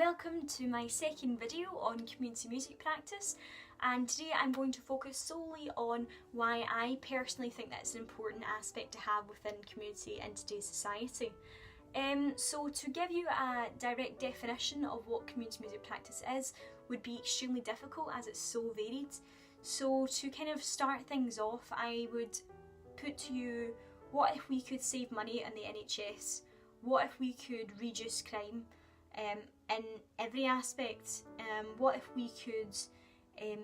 welcome to my second video on community music practice, and today I'm going to focus solely on why I personally think that it's an important aspect to have within community in today's society. So to give you a direct definition of what community music practice is would be extremely difficult as it's so varied. So to kind of start things off, I would put to you, what if we could save money in the NHS? What if we could reduce crime in every aspect? What if we could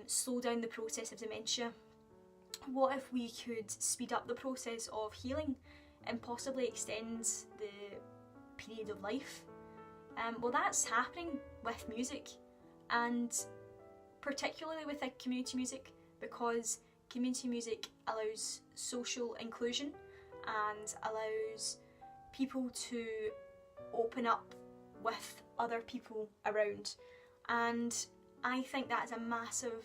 slow down the process of dementia? What if we could speed up the process of healing and possibly extend the period of life? Well, that's happening with music, and particularly with community music, because community music allows social inclusion and allows people to open up with other people around, and I think that is a massive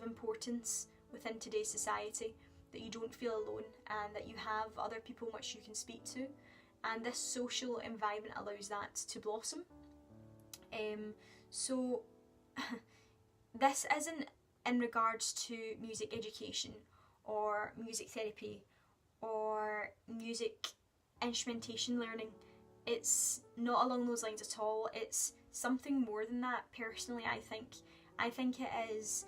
importance within today's society, that you don't feel alone and that you have other people which you can speak to, and this social environment allows that to blossom. So this isn't in regards to music education or music therapy or music instrumentation learning. It's not along those lines at all. It's something more than that. Personally, I think it is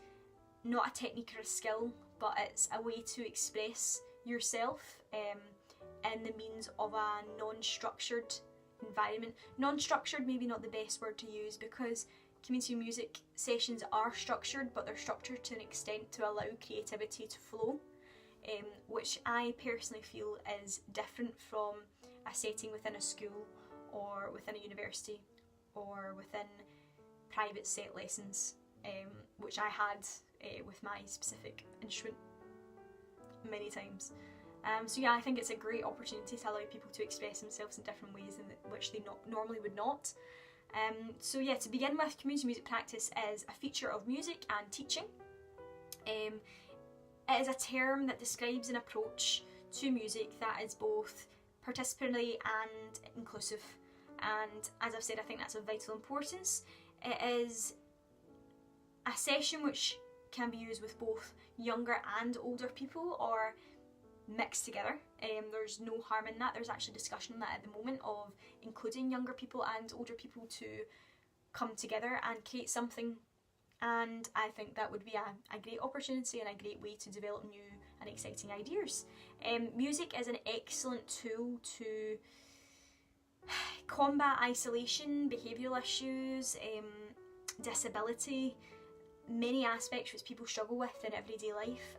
not a technique or a skill, but it's a way to express yourself in the means of a non-structured environment. Non-structured maybe not the best word to use, because community music sessions are structured, but they're structured to an extent to allow creativity to flow, which I personally feel is different from a setting within a school or within a university or within private set lessons, which I had with my specific instrument many times. So yeah, I think it's a great opportunity to allow people to express themselves in different ways in which they normally would not. So yeah, to begin with, community music practice is a feature of music and teaching. It is a term that describes an approach to music that is both participatory and inclusive, and as I've said, I think that's of vital importance. It is a session which can be used with both younger and older people, or mixed together. There's no harm in that. There's actually discussion on that at the moment of including younger people and older people to come together and create something, and I think that would be a great opportunity and a great way to develop new and exciting ideas. Music is an excellent tool to combat isolation, behavioural issues, disability, many aspects which people struggle with in everyday life.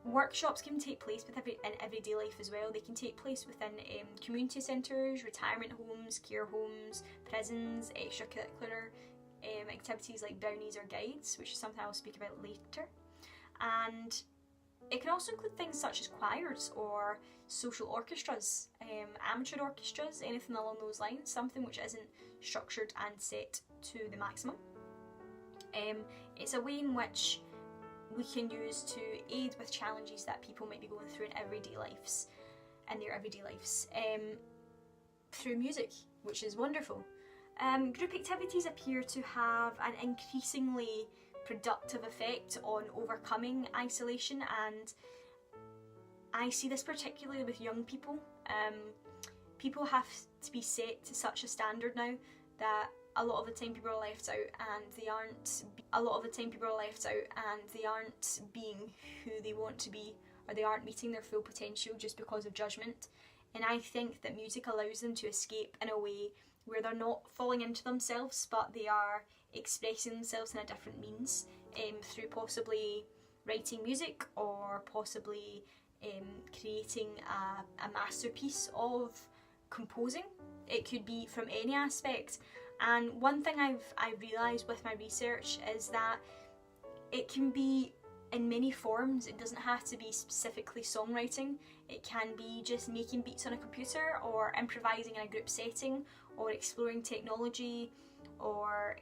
Workshops can take place in everyday life as well. They can take place within community centres, retirement homes, care homes, prisons, extracurricular activities like brownies or guides, which is something I'll speak about later. And it can also include things such as choirs or social orchestras, amateur orchestras, anything along those lines, something which isn't structured and set to the maximum. It's a way in which we can use to aid with challenges that people might be going through in their everyday lives, through music, which is wonderful. Group activities appear to have an increasingly productive effect on overcoming isolation, and I see this particularly with young people. People have to be set to such a standard now that a lot of the time people are left out and they aren't being who they want to be, or they aren't meeting their full potential just because of judgment. And I think that music allows them to escape in a way where they're not falling into themselves, but they are expressing themselves in a different means, through possibly writing music or possibly creating a masterpiece of composing. It could be from any aspect. And one thing I've realised with my research is that it can be in many forms. It doesn't have to be specifically songwriting. It can be just making beats on a computer, or improvising in a group setting, or exploring technology, or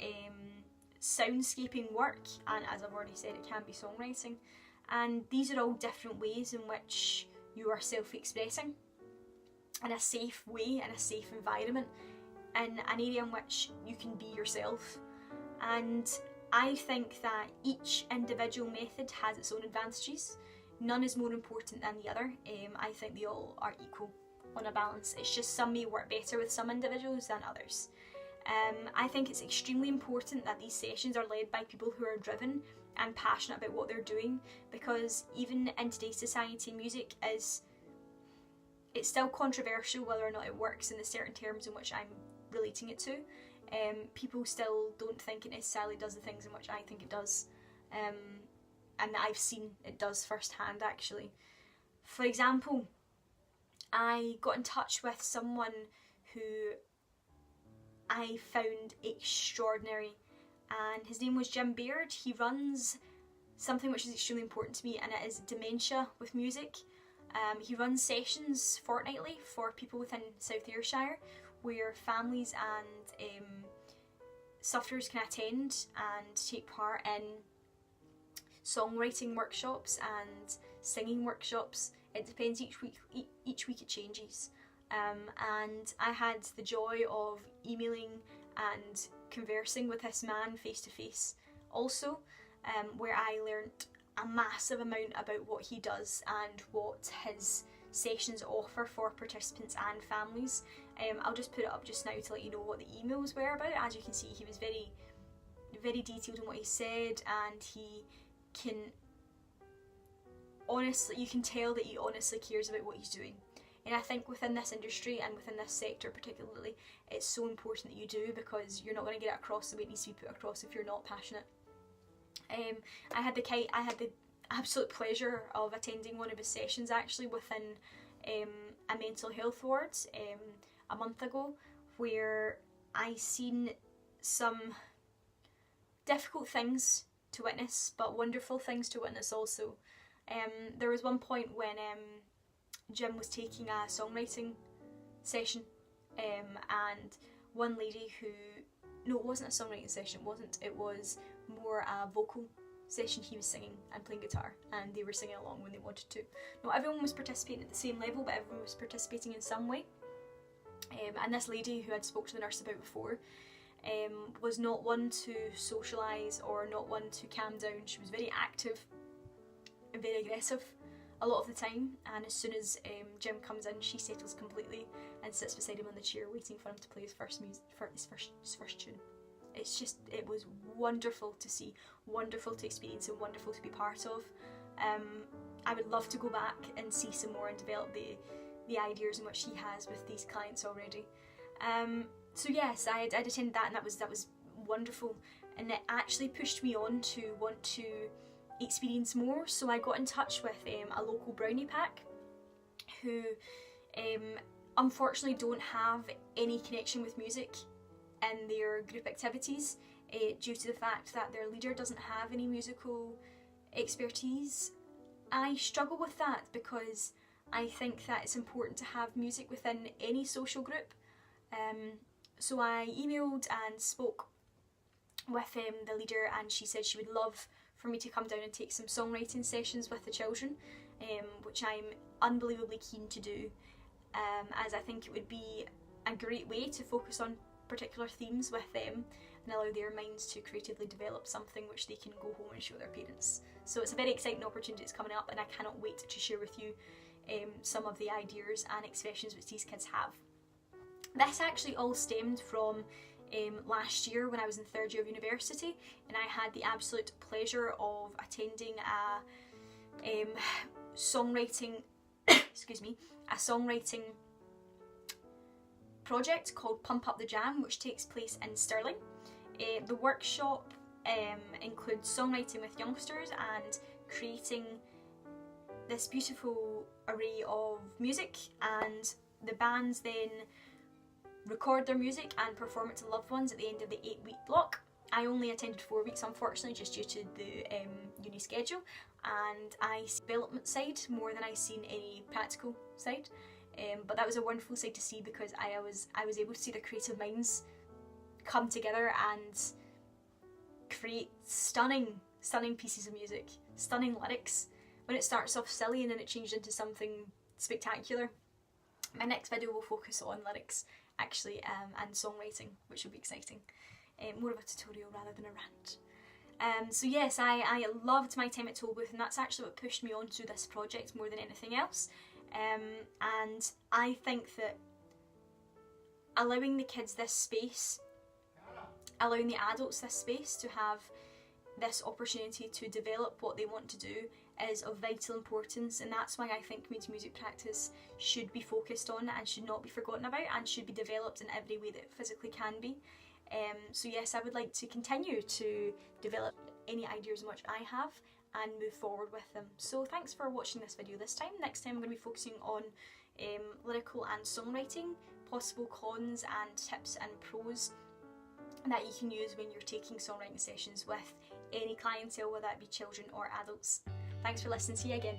soundscaping work, and as I've already said, it can be songwriting. And these are all different ways in which you are self-expressing in a safe way, in a safe environment. in an area in which you can be yourself. And I think that each individual method has its own advantages. None is more important than the other. I think they all are equal on a balance. It's just some may work better with some individuals than others. I think it's extremely important that these sessions are led by people who are driven and passionate about what they're doing, because even in today's society, music is, it's still controversial whether or not it works in the certain terms in which I'm relating it to. People still don't think it necessarily does the things in which I think it does, and that I've seen it does firsthand actually. For example, I got in touch with someone who I found extraordinary, and his name was Jim Baird. He runs something which is extremely important to me, and it is dementia with music. He runs sessions fortnightly for people within South Ayrshire, where families and sufferers can attend and take part in songwriting workshops and singing workshops. It depends each week it changes. And I had the joy of emailing and conversing with this man face to face also, where I learnt a massive amount about what he does and what his sessions offer for participants and families. I'll just put it up just now to let you know what the emails were about. As you can see, he was very, very detailed in what he said, and he can honestly, you can tell that he honestly cares about what he's doing. And I think within this industry and within this sector particularly, it's so important that you do, because you're not going to get it across the way it needs to be put across if you're not passionate. I had the absolute pleasure of attending one of his sessions actually within a mental health ward a month ago, where I seen some difficult things to witness, but wonderful things to witness also. There was one point when Jim was taking a songwriting session, and one lady who, no, it wasn't a songwriting session, it was more a vocal session. He was singing and playing guitar, and they were singing along when they wanted to. Not everyone was participating at the same level, but everyone was participating in some way. And this lady who I'd spoke to the nurse about before was not one to socialise or not one to calm down. She was very active and very aggressive a lot of the time, and as soon as Jim comes in, she settles completely and sits beside him on the chair waiting for him to play his first tune. It was wonderful to see, wonderful to experience, and wonderful to be part of. I would love to go back and see some more and develop the ideas in which he has with these clients already. So yes, I'd attended that, and that was wonderful, and it actually pushed me on to want to experience more. So I got in touch with a local brownie pack who unfortunately don't have any connection with music in their group activities due to the fact that their leader doesn't have any musical expertise. I struggle with that because I think that it's important to have music within any social group. So I emailed and spoke with the leader, and she said she would love for me to come down and take some songwriting sessions with the children, which I'm unbelievably keen to do, as I think it would be a great way to focus on particular themes with them and allow their minds to creatively develop something which they can go home and show their parents. So it's a very exciting opportunity that's coming up, and I cannot wait to share with you some of the ideas and expressions which these kids have. This actually all stemmed from last year when I was in third year of university, and I had the absolute pleasure of attending a songwriting project called Pump Up the Jam, which takes place in Stirling. The workshop includes songwriting with youngsters and creating this beautiful array of music, and the bands then record their music and perform it to loved ones at the end of the 8-week block. I only attended 4 weeks, unfortunately, just due to the uni schedule, and I see the development side more than I seen any practical side. But that was a wonderful sight to see, because I was able to see the creative minds come together and create stunning pieces of music, stunning lyrics. When it starts off silly and then it changed into something spectacular. My next video will focus on lyrics actually, and songwriting, which will be exciting. More of a tutorial rather than a rant. So yes, I loved my time at Tollbooth, and that's actually what pushed me on to this project more than anything else. And I think that allowing the kids this space, allowing the adults this space to have this opportunity to develop what they want to do is of vital importance, and that's why I think community music practice should be focused on and should not be forgotten about, and should be developed in every way that it physically can be. So yes, I would like to continue to develop any ideas which I have and move forward with them. So thanks for watching this video this time. Next time I'm going to be focusing on lyrical and songwriting, possible cons and tips and pros that you can use when you're taking songwriting sessions with any clientele, whether that be children or adults. Thanks for listening. See you again.